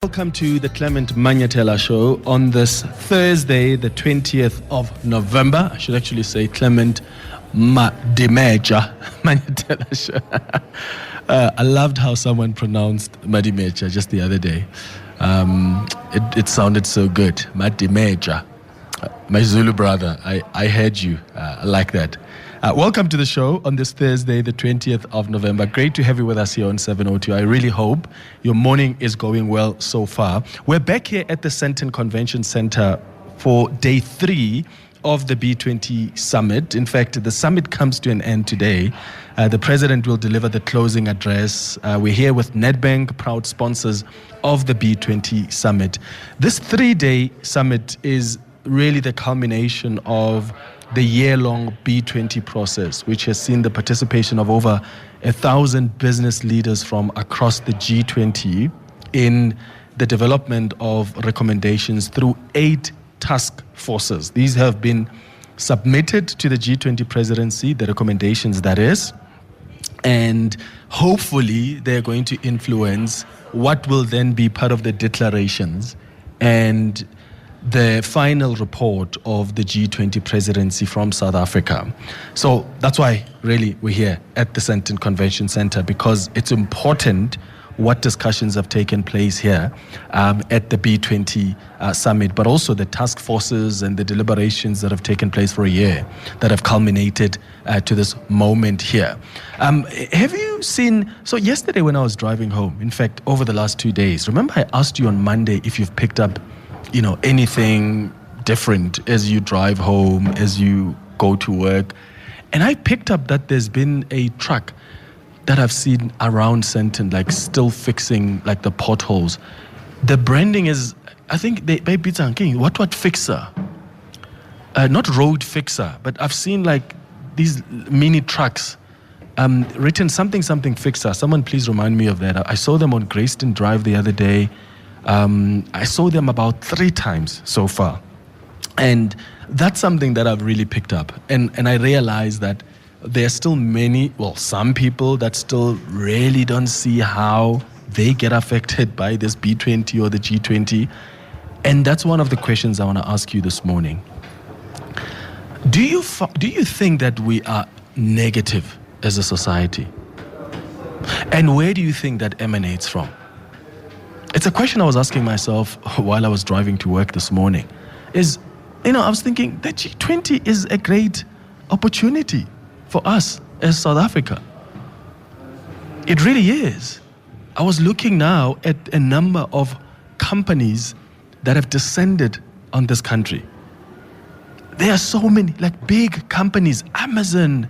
Welcome to the Clement Manyathela Show on this Thursday, the 20th of November. I should actually say Clement Manyathela Show. I loved how someone pronounced Madimeja just the other day. It sounded so good. Madimeja. My Zulu brother, I heard you. I like that. Welcome to the show on this Thursday, the 20th of November. Great to have you with us here on 702. I really hope your morning is going well so far. We're back here at the Sandton Convention Center for day 3 of the G20 Summit. In fact, the summit comes to an end today. The president will deliver the closing address. We're here with Nedbank, proud sponsors of the G20 Summit. This 3-day summit is really the culmination of the year-long G20 process, which has seen the participation of over 1,000 business leaders from across the G20 in the development of recommendations through 8 task forces. These have been submitted to the G20 presidency, the recommendations that is, and hopefully they're going to influence what will then be part of the declarations and the final report of the G20 presidency from South Africa. So that's why really we're here at the Sandton Convention Center, because it's important what discussions have taken place here at the G20 Summit, but also the task forces and the deliberations that have taken place for a year that have culminated to this moment here. Have you seen, so yesterday when I was driving home, in fact, over the last 2 days, remember I asked you on Monday if you've picked up anything different as you drive home, as you go to work. And I picked up that there's been a truck that I've seen around Sandton, like still fixing like the potholes. The branding is, I think they thinking, what fixer? Not road fixer, but I've seen like these mini trucks written something fixer. Someone please remind me of that. I saw them on Greyston Drive the other day. I saw them about 3 times so far. And that's something that I've really picked up. And I realized that there are still some people that still really don't see how they get affected by this B20 or the G20. And that's one of the questions I want to ask you this morning. Do you think that we are negative as a society? And where do you think that emanates from? It's a question I was asking myself while I was driving to work this morning. I was thinking the G20 is a great opportunity for us as South Africa. It really is. I was looking now at a number of companies that have descended on this country. There are so many, like big companies, Amazon,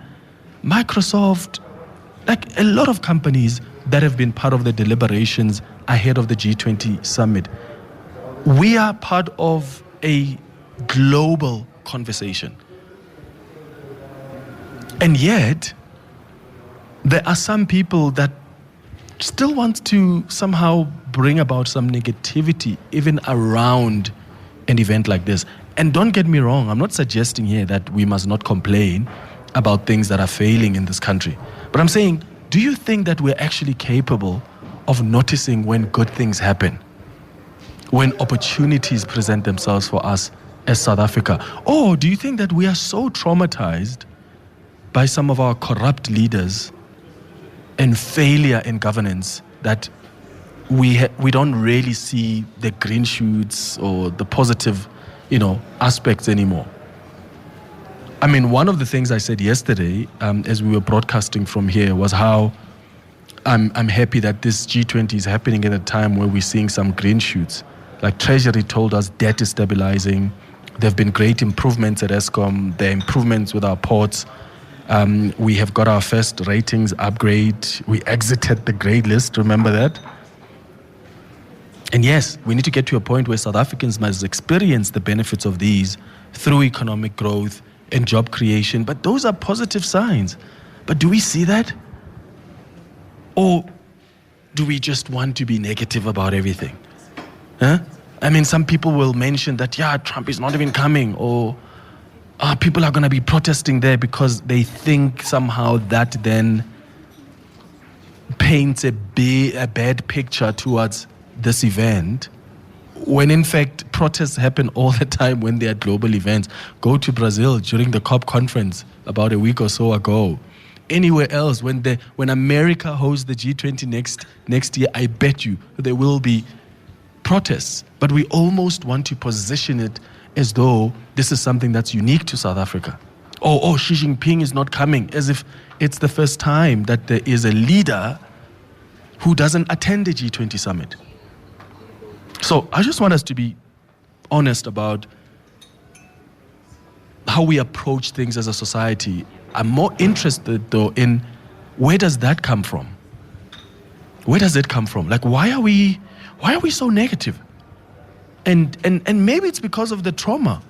Microsoft, like a lot of companies that have been part of the deliberations ahead of the G20 Summit. We are part of a global conversation. And yet, there are some people that still want to somehow bring about some negativity even around an event like this. And don't get me wrong, I'm not suggesting here that we must not complain about things that are failing in this country. But I'm saying, do you think that we're actually capable of noticing when good things happen, when opportunities present themselves for us as South Africa? Or do you think that we are so traumatized by some of our corrupt leaders and failure in governance that we don't really see the green shoots or the positive, aspects anymore? I mean, one of the things I said yesterday as we were broadcasting from here was how I'm happy that this G20 is happening at a time where we're seeing some green shoots. Like Treasury told us debt is stabilizing. There have been great improvements at Eskom. There are improvements with our ports. We have got our first ratings upgrade. We exited the grey list, remember that? And yes, we need to get to a point where South Africans must experience the benefits of these through economic growth and job creation. But those are positive signs. But do we see that? Or do we just want to be negative about everything? I mean, some people will mention that, Trump is not even coming, or people are going to be protesting there because they think somehow that then paints a bad picture towards this event when in fact protests happen all the time when they're at global events. Go to Brazil during the COP conference about a week or so ago. Anywhere else, when America hosts the G20 next year, I bet you there will be protests. But we almost want to position it as though this is something that's unique to South Africa. Oh, Xi Jinping is not coming, as if it's the first time that there is a leader who doesn't attend the G20 Summit. So I just want us to be honest about how we approach things as a society. I'm more interested, though, in where does that come from? Where does it come from? Like, why are we so negative? And maybe it's because of the trauma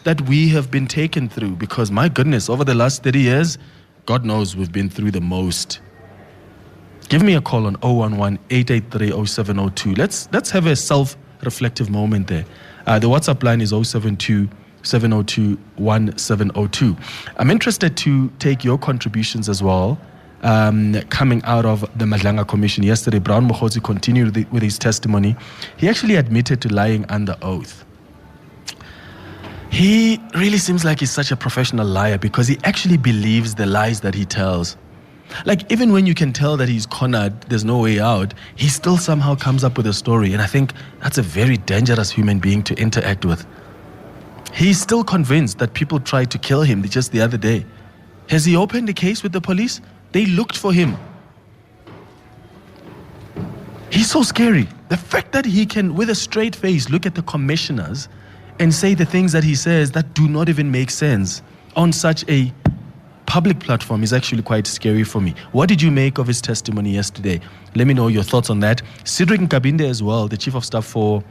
that we have been taken through. Because, my goodness, over the last 30 years, God knows we've been through the most. Give me a call on 011-883-0702. Let's have a self-reflective moment there. The WhatsApp line is 072-702-1702. I'm interested to take your contributions as well. Coming out of the Madlanga Commission yesterday, Brown Mokgotsi continued with his testimony. He actually admitted to lying under oath. He really seems like he's such a professional liar because he actually believes the lies that he tells. Like, even when you can tell that he's cornered, there's no way out, he still somehow comes up with a story. And I think that's a very dangerous human being to interact with. He's still convinced that people tried to kill him just the other day. Has he opened a case with the police? They looked for him. He's so scary. The fact that he can, with a straight face, look at the commissioners and say the things that he says that do not even make sense on such a public platform is actually quite scary for me. What did you make of his testimony yesterday? Let me know your thoughts on that. Cedric Nkabinde as well, the Chief of Staff for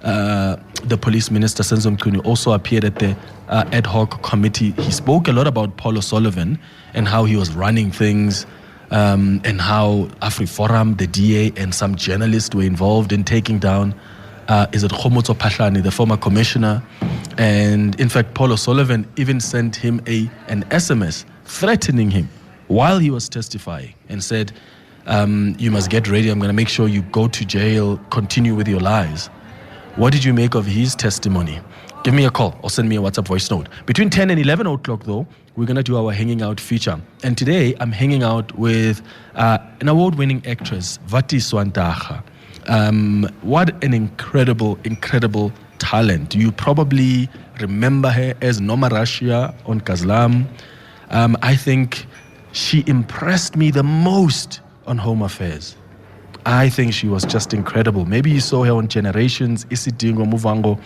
the Police Minister, Senzo Mchunu, also appeared at the ad hoc committee. He spoke a lot about Paul O'Sullivan and how he was running things, and how AfriForum, the DA, and some journalists were involved in taking down is it Khomotso Phahlane, the former commissioner. And in fact, Paul O'Sullivan even sent him an SMS threatening him while he was testifying and said, you must get ready, I'm going to make sure you go to jail, continue with your lies. What did you make of his testimony? Give me a call or send me a WhatsApp voice note. Between 10 and 11 o'clock, though, we're going to do our Hanging Out feature. And today, I'm hanging out with an award-winning actress, Vati Swantaga. What an incredible talent. You probably remember her as Noma Russia on Kazlam. I think she impressed me the most on Home Affairs. I think she was just incredible. Maybe you saw her on Generations, Isidingo, Muvango,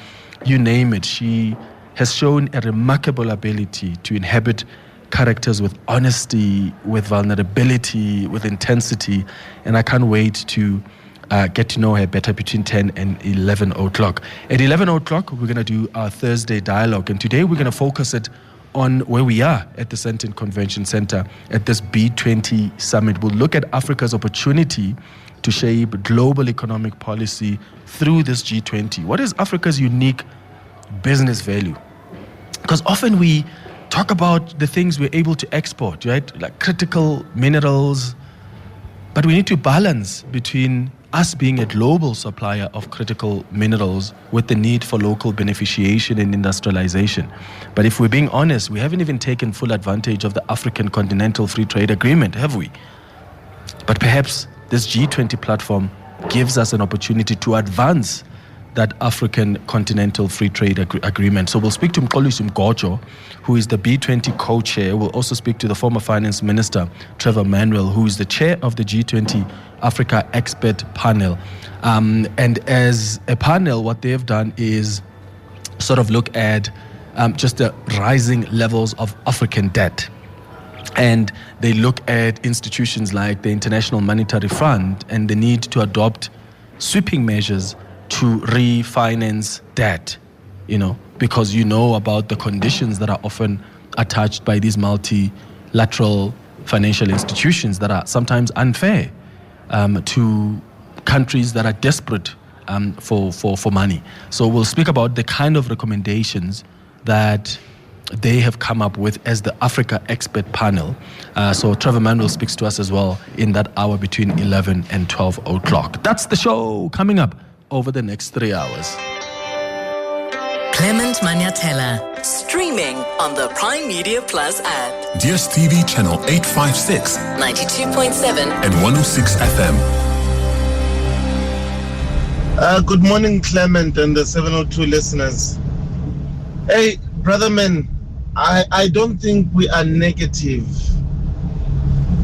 you name it. She has shown a remarkable ability to inhabit characters with honesty, with vulnerability, with intensity, and I can't wait to get to know her better between 10 and 11 o'clock. At 11 o'clock, we're going to do our Thursday dialogue, and today we're going to focus it on where we are at the Sandton Convention Center at this B20 Summit. We'll look at Africa's opportunity to shape global economic policy through this G20. What is Africa's unique business value? Because often we talk about the things we're able to export, right? Like critical minerals, but we need to balance between us being a global supplier of critical minerals with the need for local beneficiation and industrialization. But if we're being honest, we haven't even taken full advantage of the African Continental Free Trade Agreement, have we? But perhaps this G20 platform gives us an opportunity to advance that African Continental Free Trade Agreement. So we'll speak to Mxolisi Mgojo, who is the B20 co-chair. We'll also speak to the former Finance Minister, Trevor Manuel, who is the chair of the G20 Africa Expert Panel. And as a panel, what they've done is sort of look at just the rising levels of African debt. And they look at institutions like the International Monetary Fund and the need to adopt sweeping measures to refinance debt, because you know about the conditions that are often attached by these multilateral financial institutions that are sometimes unfair to countries that are desperate for money. So we'll speak about the kind of recommendations that they have come up with as the Africa Expert Panel. So Trevor Manuel speaks to us as well in that hour between 11 and 12 o'clock. That's the show coming up. over the next 3 hours. Clement Manyathela, streaming on the Prime Media Plus app. DSTV channel 856, 92.7 and 106 FM. Good morning, Clement and the 702 listeners. Hey, brother man, I don't think we are negative.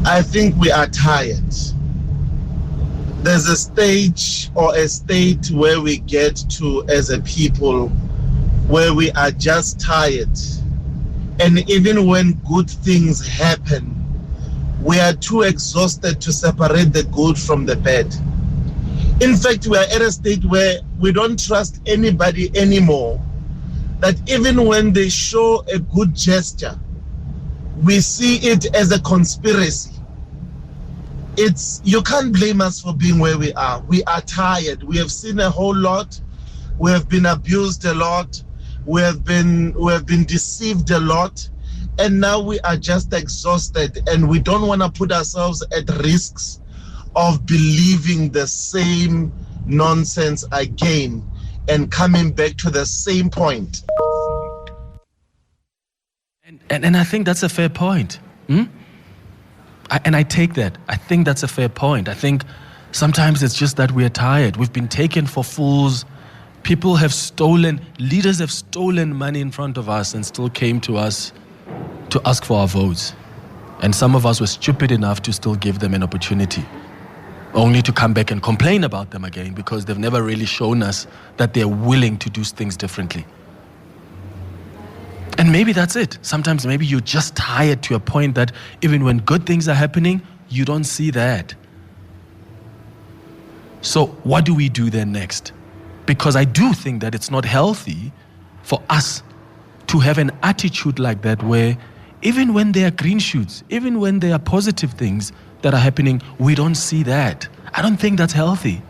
I think we are tired. There's a stage or a state where we get to as a people where we are just tired. And even when good things happen, we are too exhausted to separate the good from the bad. In fact, we are at a state where we don't trust anybody anymore. That even when they show a good gesture, we see it as a conspiracy. You can't blame us for being where we are. We are tired. We have seen a whole lot. We have been abused a lot. We have been deceived a lot. And now we are just exhausted, and we don't want to put ourselves at risks of believing the same nonsense again and coming back to the same point. And I think that's a fair point. I take that. I think that's a fair point. I think sometimes it's just that we're tired. We've been taken for fools. People have stolen, leaders have stolen money in front of us and still came to us to ask for our votes. And some of us were stupid enough to still give them an opportunity, only to come back and complain about them again because they've never really shown us that they're willing to do things differently. And maybe that's it. Sometimes maybe you're just tired to a point that even when good things are happening, you don't see that. So what do we do then next? Because I do think that it's not healthy for us to have an attitude like that where even when there are green shoots, even when there are positive things that are happening, we don't see that. I don't think that's healthy.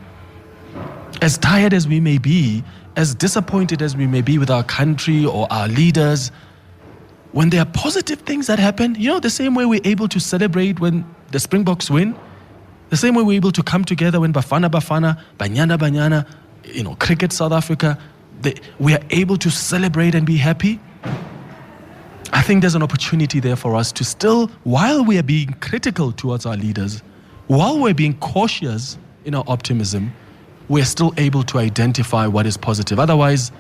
As tired as we may be, as disappointed as we may be with our country or our leaders, when there are positive things that happen, the same way we're able to celebrate when the Springboks win, the same way we're able to come together when Bafana, Banyana, cricket South Africa, we are able to celebrate and be happy. I think there's an opportunity there for us to still, while we are being critical towards our leaders, while we're being cautious in our optimism, we're still able to identify what is positive. Otherwise,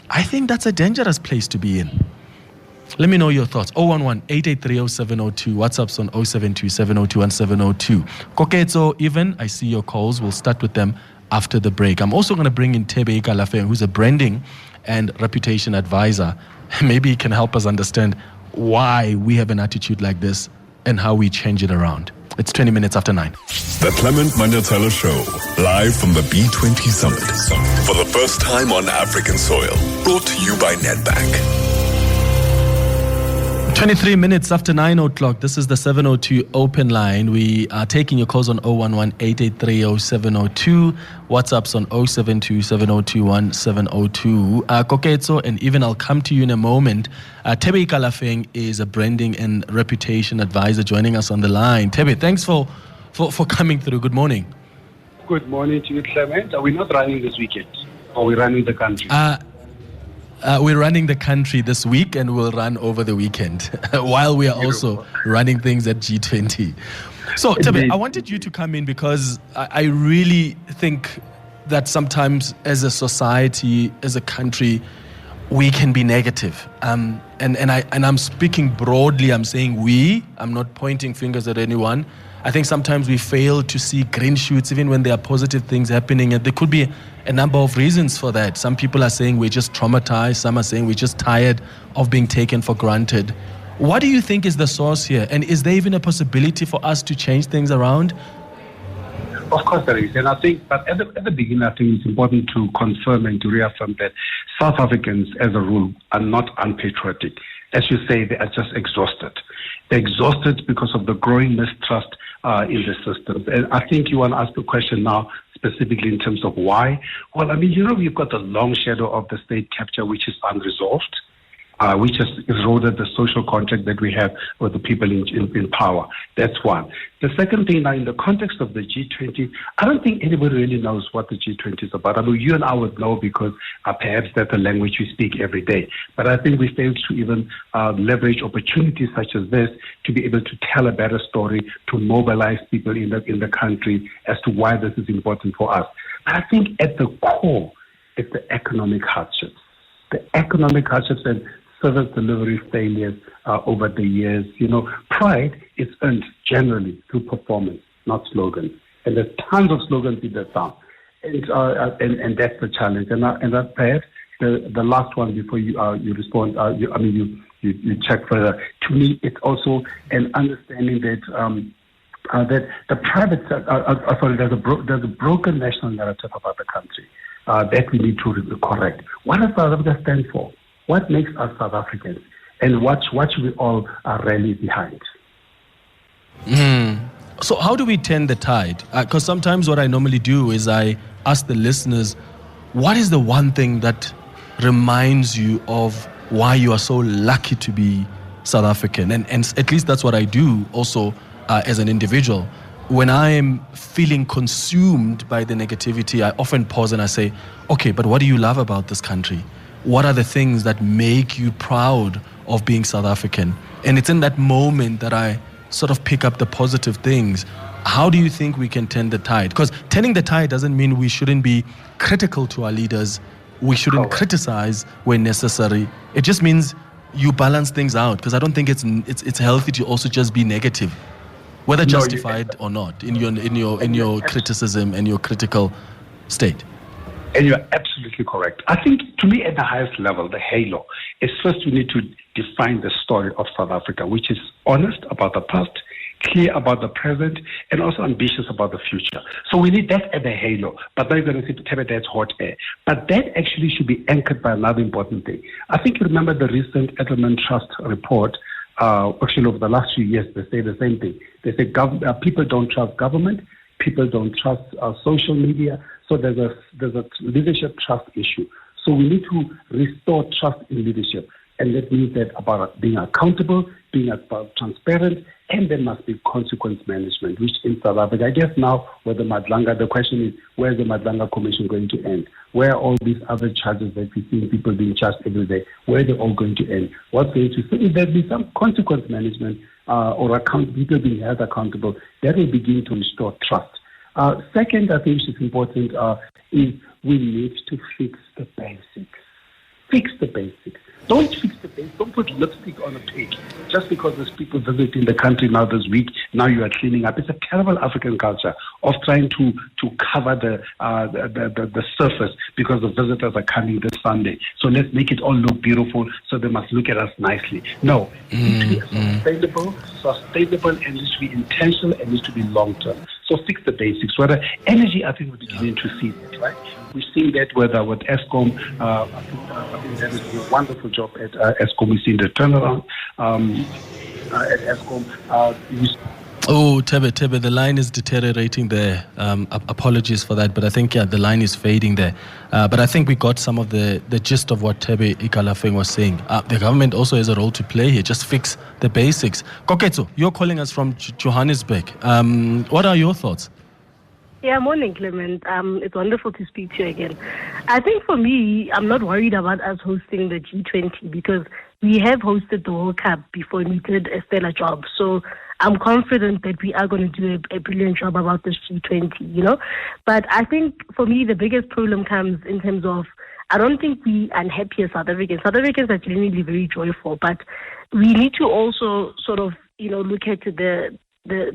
I think that's a dangerous place to be in. Let me know your thoughts. 011-883-0702. WhatsApp's on 072-702-1702. Koketso, even, I see your calls. We'll start with them after the break. I'm also going to bring in Tebe Ikalafe, who's a branding and reputation advisor. Maybe he can help us understand why we have an attitude like this and how we change it around. It's 20 minutes after 9. The Clement Manyathela Show, live from the G20 Summit. For the first time on African soil. Brought to you by Nedbank. 23 minutes after 9 o'clock. This is the 702 Open Line. We are taking your calls on 011-883-0702. WhatsApp's on 072-702-1702. Koketso, and even I'll come to you in a moment. Tebe Ikalafeng is a branding and reputation advisor joining us on the line. Tebe, thanks for coming through. Good morning. Good morning to you, Clement. Are we not running this weekend? Or are we running the country? We're running the country this week and we'll run over the weekend while we are also running things at G20. So, Tebe, I wanted you to come in because I really think that sometimes as a society, as a country, we can be negative. And I'm speaking broadly. I'm saying we. I'm not pointing fingers at anyone. I think sometimes we fail to see green shoots even when there are positive things happening. And there could be a number of reasons for that. Some people are saying we're just traumatized. Some are saying we're just tired of being taken for granted. What do you think is the source here? And is there even a possibility for us to change things around? Of course there is. And I think, but at the beginning, I think it's important to confirm and to reaffirm that South Africans, as a rule, are not unpatriotic. As you say, they are just exhausted. They're exhausted because of the growing mistrust in the system. And I think you want to ask the question now specifically in terms of why. Well, I mean, we've got the long shadow of the state capture, which is unresolved. which has eroded the social contract that we have with the people in power. That's one. The second thing now, in the context of the G20, I don't think anybody really knows what the G20 is about. I mean, you and I would know because perhaps that's a language we speak every day. But I think we failed to even leverage opportunities such as this to be able to tell a better story, to mobilize people in the country as to why this is important for us. I think at the core, it's the economic hardships. The economic hardships and service delivery failures over the years. Pride is earned generally through performance, not slogans. And there's tons of slogans in the town. And that's the challenge. And perhaps the last one before you respond, you check further. To me, it's also an understanding that that the private sector, there's a broken national narrative about the country that we need to correct. What does South Africa stand for? What makes us South Africans? And what should we all rally behind? So how do we turn the tide? Because sometimes what I normally do is I ask the listeners, what is the one thing that reminds you of why you are so lucky to be South African? And at least that's what I do also as an individual. When I am feeling consumed by the negativity, I often pause and I say, okay, but what do you love about this country? What are the things that make you proud of being South African? And it's in that moment that I sort of pick up the positive things. How do you think we can turn the tide? Because turning the tide doesn't mean we shouldn't be critical to our leaders. We shouldn't criticize when necessary. It just means you balance things out, because I don't think it's healthy to also just be negative, whether justified or not, in your criticism and your critical state. And you're absolutely correct. I think, to me, at the highest level, the halo is first we need to define the story of South Africa, which is honest about the past, clear about the present, and also ambitious about the future. So we need that at the halo. But now you're going to see that's hot air. But that actually should be anchored by another important thing. I think you remember the recent Edelman Trust report. Actually, over the last few years, they say the same thing. They say people don't trust government, people don't trust social media. So there's a leadership trust issue. So we need to restore trust in leadership. And that means that about being accountable, being about transparent, and there must be consequence management, which in South Africa, I guess now with the Madlanga, the question is, where's the Madlanga Commission going to end? Where are all these other charges that we see people being charged every day? Where are they all going to end? What's going to say? If there be some consequence management or people being held accountable, that will begin to restore trust. Second, I think it's important is we need to fix the basics. Fix the basics. Don't fix the basics. Don't put lipstick on a pig. Just because there's people visiting the country now this week, now you are cleaning up. It's a terrible African culture of trying to cover the surface because the visitors are coming this Sunday. So let's make it all look beautiful so they must look at us nicely. No, it needs to be sustainable, and it needs to be intentional, and it needs to be long-term. So fix the basics. Whether energy, I think we're beginning to see that, right? We've seen that with Eskom. I think that is doing a wonderful job at Eskom. We've seen the turnaround at Eskom. Tebe, the line is deteriorating there. Apologies for that, but I think, the line is fading there. But I think we got some of the gist of what Tebe Ikalafeng was saying. The government also has a role to play here. Just fix the basics. Koketso, you're calling us from Johannesburg. What are your thoughts? Yeah, morning, Clement. It's wonderful to speak to you again. I think for me, I'm not worried about us hosting the G20 because we have hosted the World Cup before and we did a stellar job. So I'm confident that we are going to do a brilliant job about this G20, But I think for me, the biggest problem comes in terms of, I don't think we are unhappy as South Africans. South Africans are genuinely very joyful, but we need to also sort of, look at the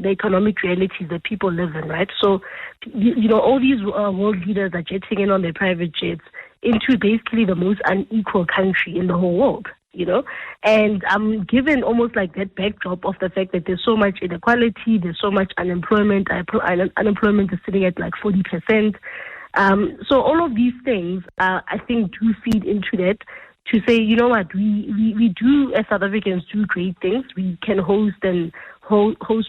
economic realities that people live in, right? So, all these world leaders are jetting in on their private jets into basically the most unequal country in the whole world, And I'm given almost like that backdrop of the fact that there's so much inequality, there's so much unemployment. Unemployment is sitting at like 40%. So all of these things, I think, do feed into that. To say, you know what, we do, as South Africans, do great things. We can host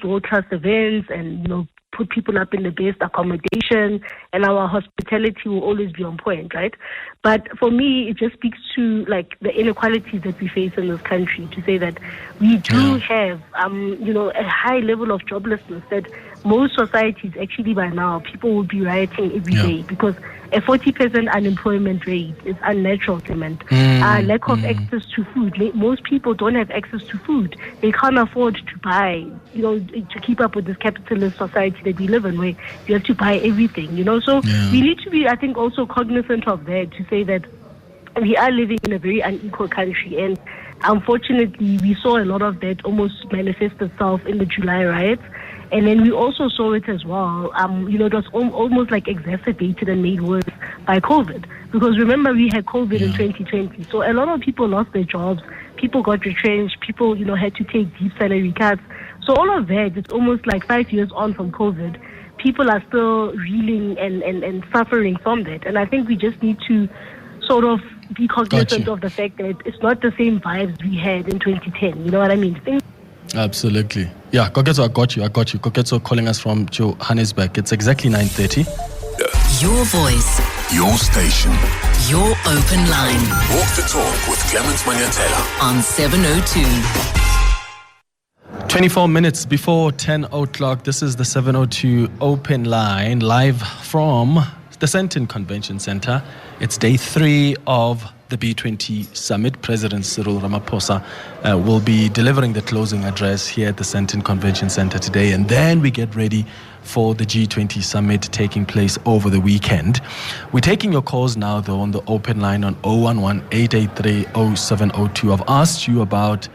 world-class events and, put people up in the best accommodation, and our hospitality will always be on point, right? But for me, it just speaks to like the inequalities that we face in this country, to say that we do have, a high level of joblessness that most societies actually by now, people will be rioting every day because a 40% unemployment rate is unnatural, Clement. Lack of access to food. Most people don't have access to food. They can't afford to buy, to keep up with this capitalist society that we live in, where you have to buy everything, So we need to be, I think, also cognizant of that, to say that we are living in a very unequal country. And unfortunately, we saw a lot of that almost manifest itself in the July riots. And then we also saw it as well, it was almost like exacerbated and made worse by COVID. Because remember, we had COVID in 2020. So a lot of people lost their jobs. People got retrenched. People, had to take deep salary cuts. So all of that, it's almost like 5 years on from COVID. People are still reeling and suffering from that. And I think we just need to sort of be cognizant of the fact that it's not the same vibes we had in 2010. You know what I mean? Absolutely. Yeah, Koketso, I got you. Koketso calling us from Johannesburg. It's exactly 9:30. Your voice. Your station. Your open line. Walk the talk with Clement Manyathela on 702. 24 minutes before 10 o'clock. This is the 702 Open Line, live from the Sandton Convention Center. It's day 3 of the B20 Summit. President Cyril Ramaphosa will be delivering the closing address here at the Sandton Convention Center today, and then we get ready for the G20 Summit taking place over the weekend. We're taking your calls now, though, on the open line on 011-883-0702. I've asked you about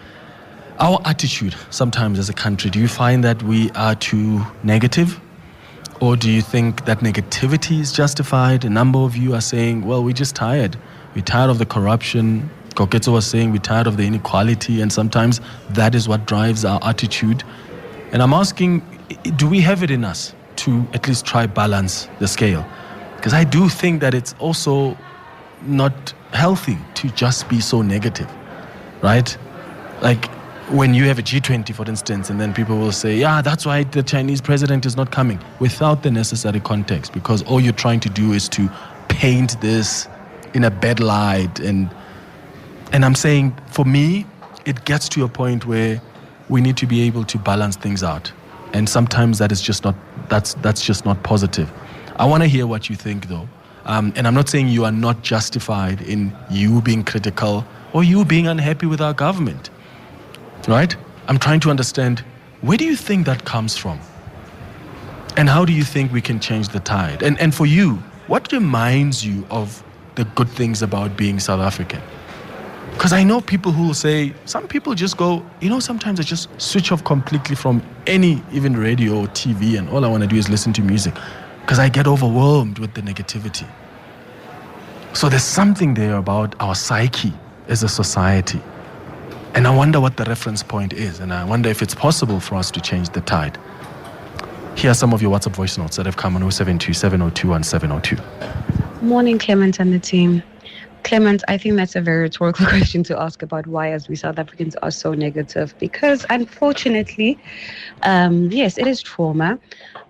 our attitude sometimes as a country. Do you find that we are too negative? Or do you think that negativity is justified? A number of you are saying, well, we're just tired. We're tired of the corruption. Koketso was saying we're tired of the inequality, and sometimes that is what drives our attitude. And I'm asking, do we have it in us to at least try balance the scale? Because I do think that it's also not healthy to just be so negative, right? Like when you have a G20, for instance, and then people will say, yeah, that's why the Chinese president is not coming, without the necessary context, because all you're trying to do is to paint this in a bad light. And I'm saying, for me, it gets to a point where we need to be able to balance things out. And sometimes that is just not, that's just not positive. I want to hear what you think, though. And I'm not saying you are not justified in you being critical or you being unhappy with our government, right? I'm trying to understand, where do you think that comes from? And how do you think we can change the tide? And for you, what reminds you of the good things about being South African? Because I know people who will say, some people just go, sometimes I just switch off completely from any, even radio or TV, and all I want to do is listen to music because I get overwhelmed with the negativity. So there's something there about our psyche as a society. And I wonder what the reference point is, and I wonder if it's possible for us to change the tide. Here are some of your WhatsApp voice notes that have come on 072-702-1702. Morning, Clement and the team. Clement, I think that's a very rhetorical question to ask about why, as we South Africans, are so negative. Because unfortunately, yes, it is trauma.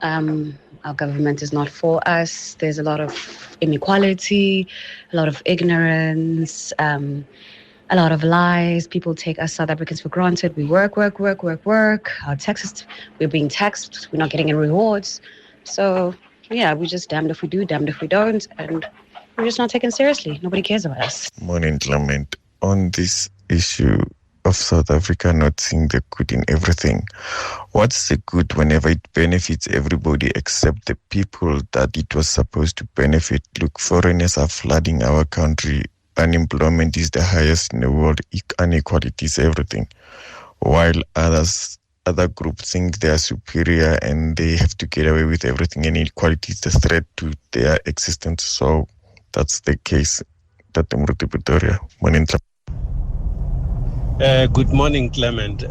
Our government is not for us. There's a lot of inequality, a lot of ignorance, a lot of lies. People take us South Africans for granted. We work. Our taxes, we're being taxed. We're not getting any rewards. So, yeah, we're just damned if we do, damned if we don't. And we're just not taken seriously. Nobody cares about us. Morning, Clement. On this issue of South Africa not seeing the good in everything, what's the good whenever it benefits everybody except the people that it was supposed to benefit? Look, foreigners are flooding our country. Unemployment is the highest in the world. Inequality is everything. While other groups think they are superior and they have to get away with everything, and inequality is the threat to their existence. So that's the case. Victoria. Good morning, Clement.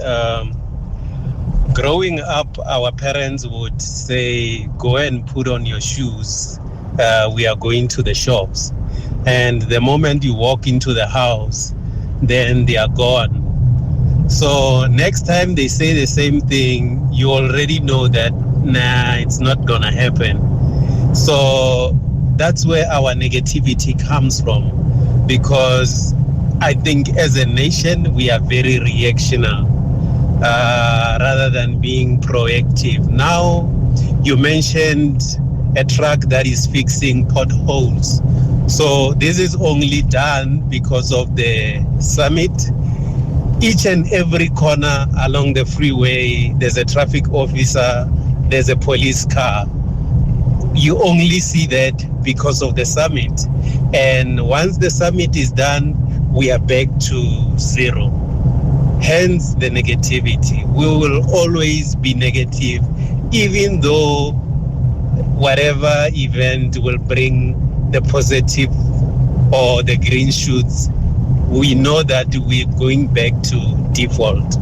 Growing up, our parents would say, go and put on your shoes. We are going to the shops. And the moment you walk into the house, then they are gone. So next time they say the same thing, you already know that, nah, it's not going to happen. So that's where our negativity comes from, because I think as a nation, we are very reactional rather than being proactive. Now, you mentioned a truck that is fixing potholes. So this is only done because of the summit. Each and every corner along the freeway, there's a traffic officer, there's a police car. You only see that because of the summit. And once the summit is done, we are back to zero. Hence the negativity. We will always be negative, even though whatever event will bring the positive or the green shoots, we know that we're going back to default.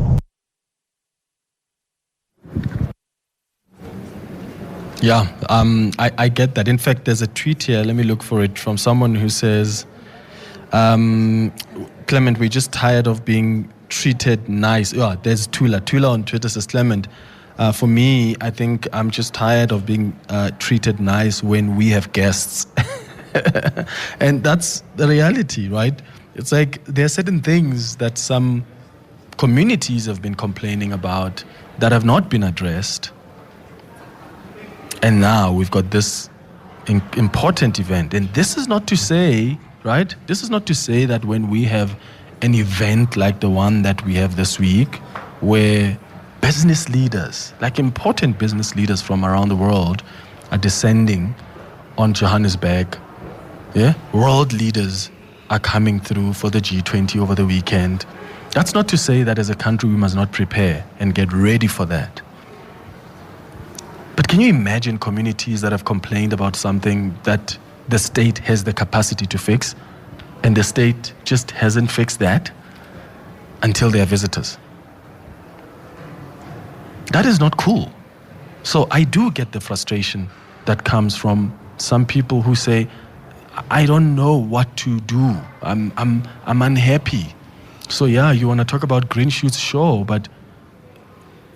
Yeah, I get that. In fact, there's a tweet here. Let me look for it from someone who says, Clement, we're just tired of being treated nice. Oh, there's Tula. Tula on Twitter says, Clement, for me, I think I'm just tired of being treated nice when we have guests. And that's the reality, right? It's like there are certain things that some communities have been complaining about that have not been addressed. And now we've got this important event. And this is not to say, right? This is not to say that when we have an event like the one that we have this week, where business leaders, like important business leaders from around the world, are descending on Johannesburg. Yeah? World leaders are coming through for the G20 over the weekend. That's not to say that as a country we must not prepare and get ready for that. But can you imagine communities that have complained about something that the state has the capacity to fix, and the state just hasn't fixed that until they are visitors? That is not cool. So I do get the frustration that comes from some people who say, I don't know what to do. I'm unhappy. So yeah, you want to talk about green shoots, sure, but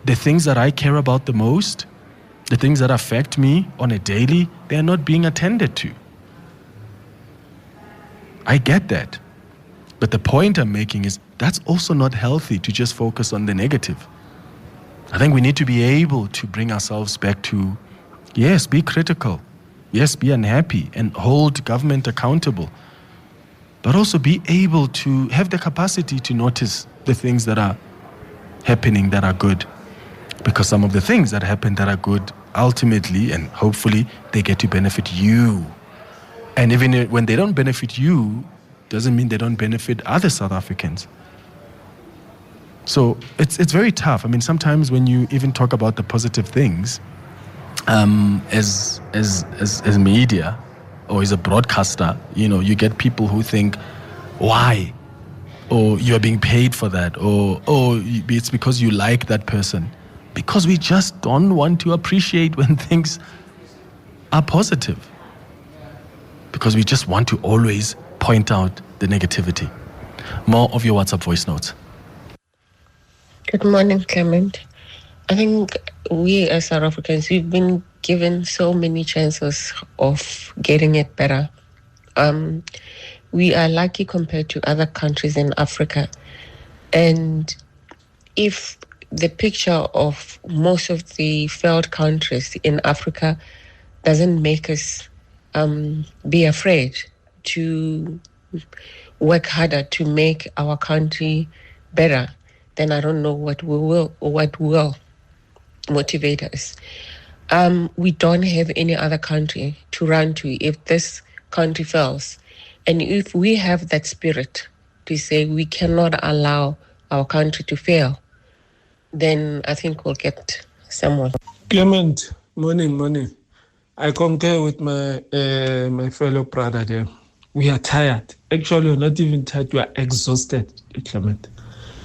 the things that I care about the most, the things that affect me on a daily, they are not being attended to. I get that. But the point I'm making is that's also not healthy to just focus on the negative. I think we need to be able to bring ourselves back to, yes, be critical. Yes, be unhappy and hold government accountable. But also be able to have the capacity to notice the things that are happening that are good. Because some of the things that happen that are good, ultimately and hopefully, they get to benefit you. And even when they don't benefit you, doesn't mean they don't benefit other South Africans. So it's very tough. I mean, sometimes when you even talk about the positive things, as media or as a broadcaster, you know, you get people who think, why? Or you're being paid for that, or it's because you like that person. Because we just don't want to appreciate when things are positive. Because we just want to always point out the negativity. More of your WhatsApp voice notes. Good morning, Clement. I think we as South Africans, we've been given so many chances of getting it better. We are lucky compared to other countries in Africa. And if the picture of most of the failed countries in Africa doesn't make us be afraid to work harder to make our country better, then I don't know what will motivate us. We don't have any other country to run to if this country fails. And if we have that spirit to say we cannot allow our country to fail, then I think we'll get somewhere. Clement, morning. I concur with my fellow brother there. We are tired. Actually, we're not even tired. We are exhausted, Clement.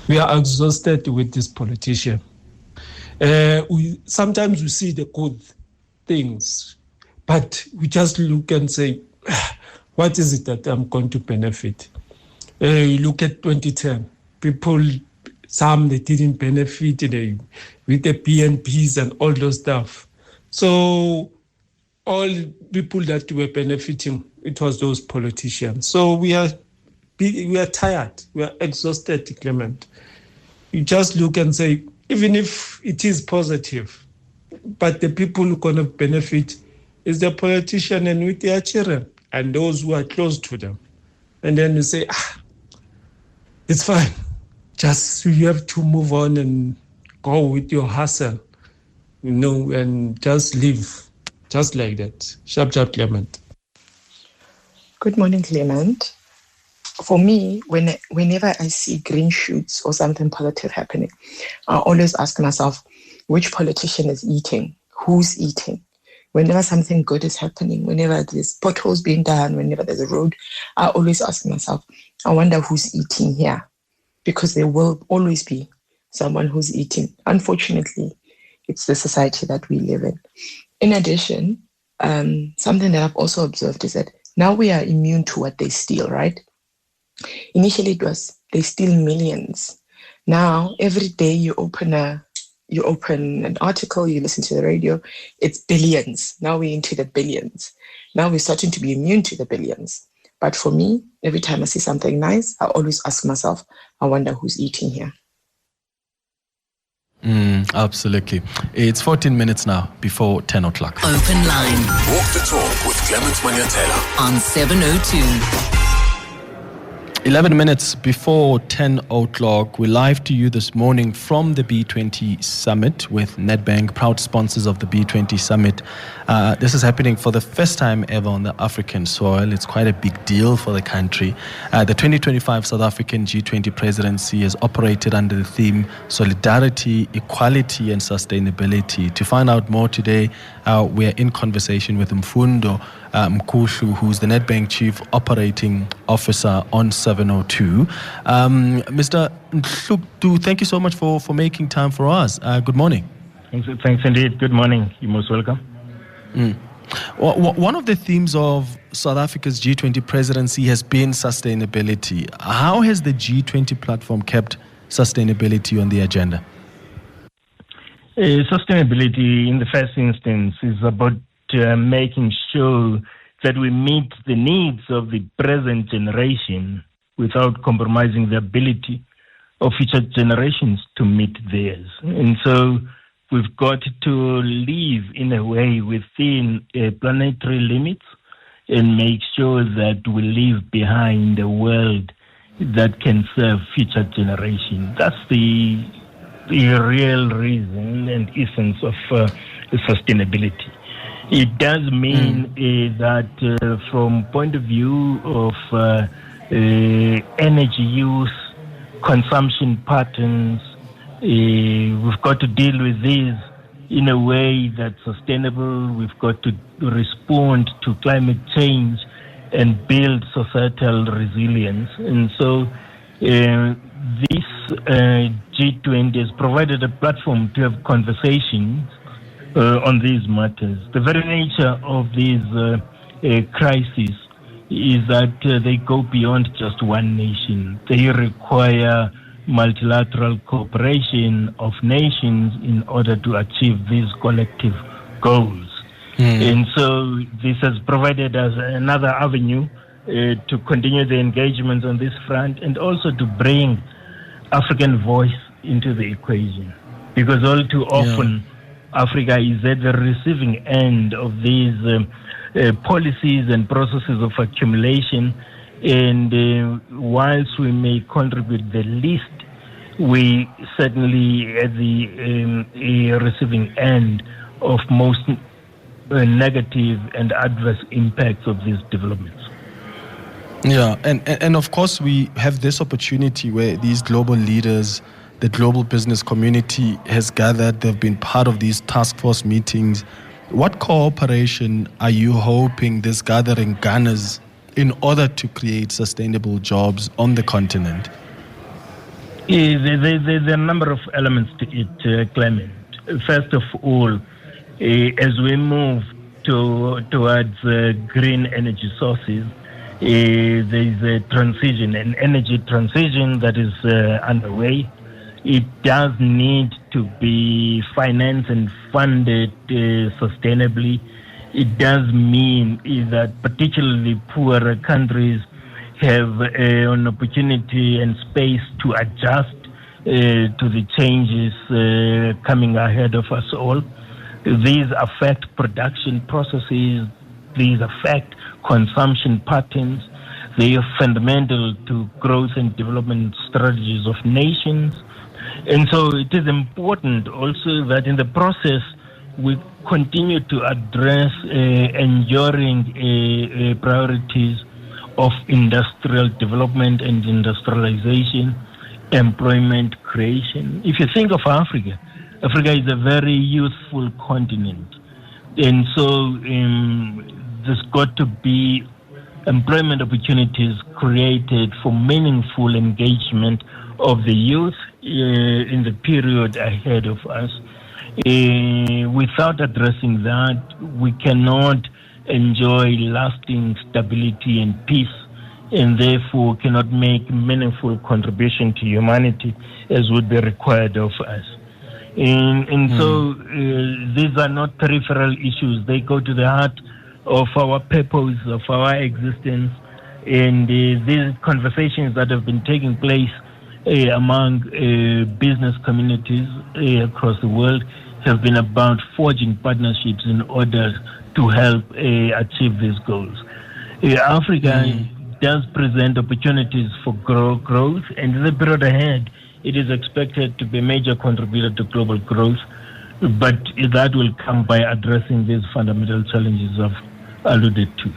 We are exhausted with this politician. Sometimes we see the good things, but we just look and say, what is it that I'm going to benefit? You look at 2010, people some they didn't benefit with the PNPs and all those stuff. So all people that were benefiting, it was those politicians. So we are tired, we are exhausted, Clement. You just look and say, even if it is positive, but the people who are going to benefit is the politician and with their children and those who are close to them. And then you say, it's fine. Just you have to move on and go with your hustle, and just live just like that. Sharp, Clement. Good morning, Clement. For me, whenever I see green shoots or something positive happening, I always ask myself, which politician is eating? Who's eating? Whenever something good is happening, whenever there's potholes being done, whenever there's a road, I always ask myself, I wonder who's eating here. Because there will always be someone who's eating. Unfortunately, it's the society that we live in. In addition, something that I've also observed is that now we are immune to what they steal, right? Initially, it was they steal millions. Now, every day you open an article, you listen to the radio, it's billions. Now we're into the billions. Now we're starting to be immune to the billions. But for me, every time I see something nice, I always ask myself, I wonder who's eating here. Absolutely. It's 14 minutes now before 10 o'clock. Open Line. Walk the talk with Clement Manyathela On 702. 11 minutes before 10 o'clock, we're live to you this morning from the B20 Summit with Nedbank, proud sponsors of the B20 Summit. This is happening for the first time ever on the African soil. It's quite a big deal for the country. The 2025 South African G20 presidency has operated under the theme Solidarity, Equality and Sustainability. To find out more today, we are in conversation with Mfundo Mkushu, who's the Nedbank Chief Operating Officer on 702. Mr. Mkushu, thank you so much for making time for us. Good morning. Thanks indeed. Good morning. You're most welcome. One of the themes of South Africa's G20 presidency has been sustainability. How has the G20 platform kept sustainability on the agenda? Sustainability, in the first instance, is about making sure that we meet the needs of the present generation without compromising the ability of future generations to meet theirs. And so we've got to live in a way within planetary limits and make sure that we leave behind a world that can serve future generations. That's the real reason and essence of sustainability. It does mean that from point of view of energy use, consumption patterns, we've got to deal with these in a way that's sustainable. We've got to respond to climate change and build societal resilience. And so this G20 has provided a platform to have conversations on these matters. The very nature of these crises is that they go beyond just one nation. They require multilateral cooperation of nations in order to achieve these collective goals. And so this has provided us another avenue to continue the engagement on this front and also to bring African voice into the equation. Because all too often, Africa is at the receiving end of these policies and processes of accumulation. And whilst we may contribute the least, we certainly at the receiving end of most negative and adverse impacts of these developments. Yeah, and of course we have this opportunity where these global leaders, the global business community has gathered. They've been part of these task force meetings. What cooperation are you hoping this gathering garners in order to create sustainable jobs on the continent? There are a number of elements to it, Clement. First of all, as we move towards green energy sources, there is a transition, an energy transition that is underway. it does need to be financed and funded sustainably. It does mean that particularly poorer countries have an opportunity and space to adjust to the changes coming ahead of us all. These affect production processes, these affect consumption patterns, they are fundamental to growth and development strategies of nations. And so it is important also that in the process we continue to address enduring priorities of industrial development and industrialization, employment creation. If you think of Africa, Africa is a very youthful continent. And so there's got to be employment opportunities created for meaningful engagement of the youth in the period ahead of us. Without addressing that, we cannot enjoy lasting stability and peace, and therefore cannot make meaningful contribution to humanity as would be required of us. And so these are not peripheral issues. They go to the heart of our purpose, of our existence. And these conversations that have been taking place among business communities across the world have been about forging partnerships in order to help achieve these goals. Africa does present opportunities for growth, and in the period ahead, it is expected to be a major contributor to global growth, but that will come by addressing these fundamental challenges I've alluded to.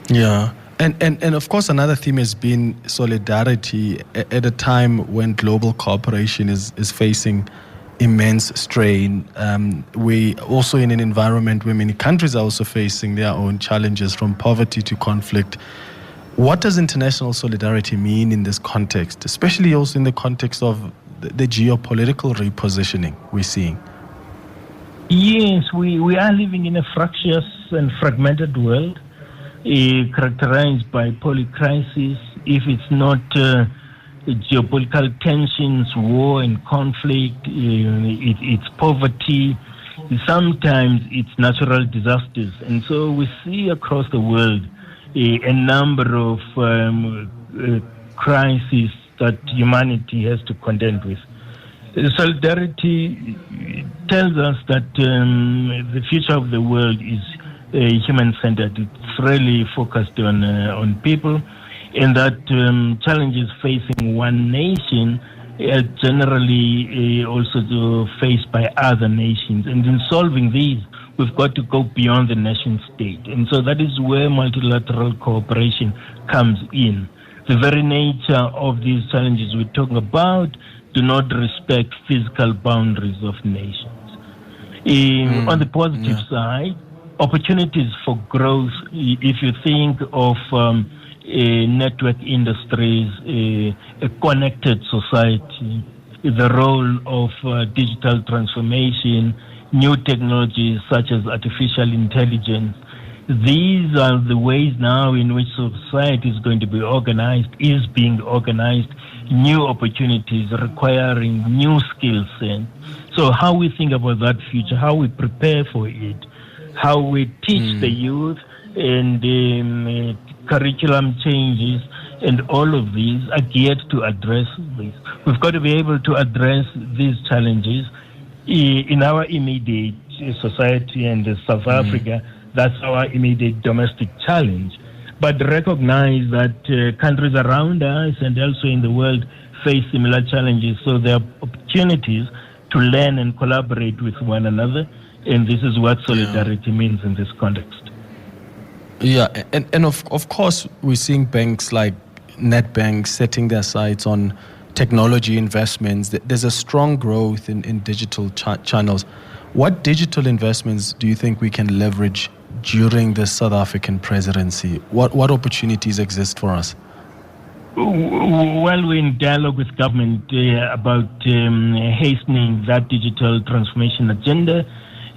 Yeah. And of course, another theme has been solidarity at a time when global cooperation is facing immense strain. We also in an environment where many countries are also facing their own challenges, from poverty to conflict. What does international solidarity mean in this context, especially also in the context of the geopolitical repositioning we're seeing? Yes, we are living in a fractious and fragmented world, characterized by polycrisis. If it's not geopolitical tensions, war and conflict, it's poverty, sometimes it's natural disasters. And so we see across the world a number of crises that humanity has to contend with. Solidarity tells us that the future of the world is human-centered. It's really focused on people, and that challenges facing one nation are generally also faced by other nations. And in solving these, we've got to go beyond the nation state. And so that is where multilateral cooperation comes in. The very nature of these challenges we're talking about do not respect physical boundaries of nations. On the positive side, opportunities for growth, if you think of network industries, a connected society, the role of digital transformation, new technologies such as artificial intelligence. These are the ways now in which society is going to be organized, is being organized, new opportunities requiring new skill sets. So how we think about that future, how we prepare for it, how we teach the youth, and curriculum changes, and all of these are geared to address this. We've got to be able to address these challenges in our immediate society, and South Africa, that's our immediate domestic challenge. But recognize that countries around us and also in the world face similar challenges. So there are opportunities to learn and collaborate with one another. And this is what solidarity means in this context. Yeah, and of course, we're seeing banks like Nedbank setting their sights on technology investments. There's a strong growth in digital channels. What digital investments do you think we can leverage during the South African presidency? What opportunities exist for us? Well, we're in dialogue with government about hastening that digital transformation agenda,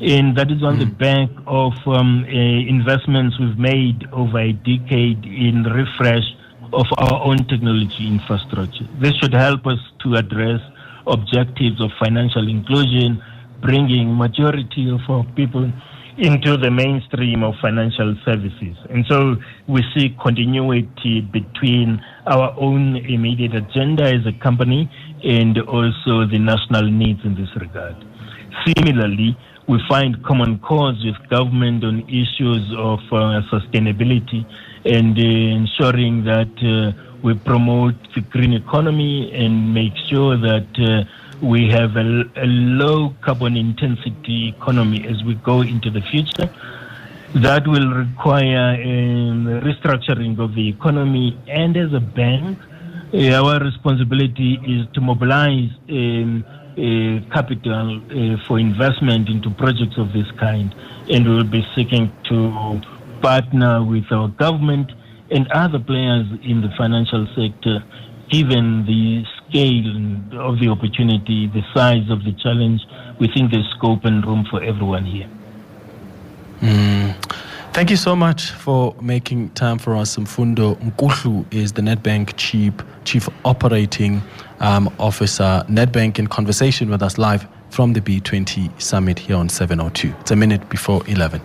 and that is on the back of investments we've made over a decade in refresh of our own technology infrastructure. This should help us to address objectives of financial inclusion, bringing majority of our people into the mainstream of financial services. And so we see continuity between our own immediate agenda as a company and also the national needs in this regard. Similarly, we find common cause with government on issues of sustainability and ensuring that we promote the green economy and make sure that we have a low carbon intensity economy as we go into the future. That will require restructuring of the economy, and as a bank, our responsibility is to mobilize capital for investment into projects of this kind, and we will be seeking to partner with our government and other players in the financial sector, given the scale of the opportunity, the size of the challenge. We think there's scope and room for everyone here. Thank you so much for making time for us. Mfundo Mkuhlu is the Nedbank Chief Operating Officer. Nedbank in conversation with us live from the B20 Summit here on 702. It's a minute before 11.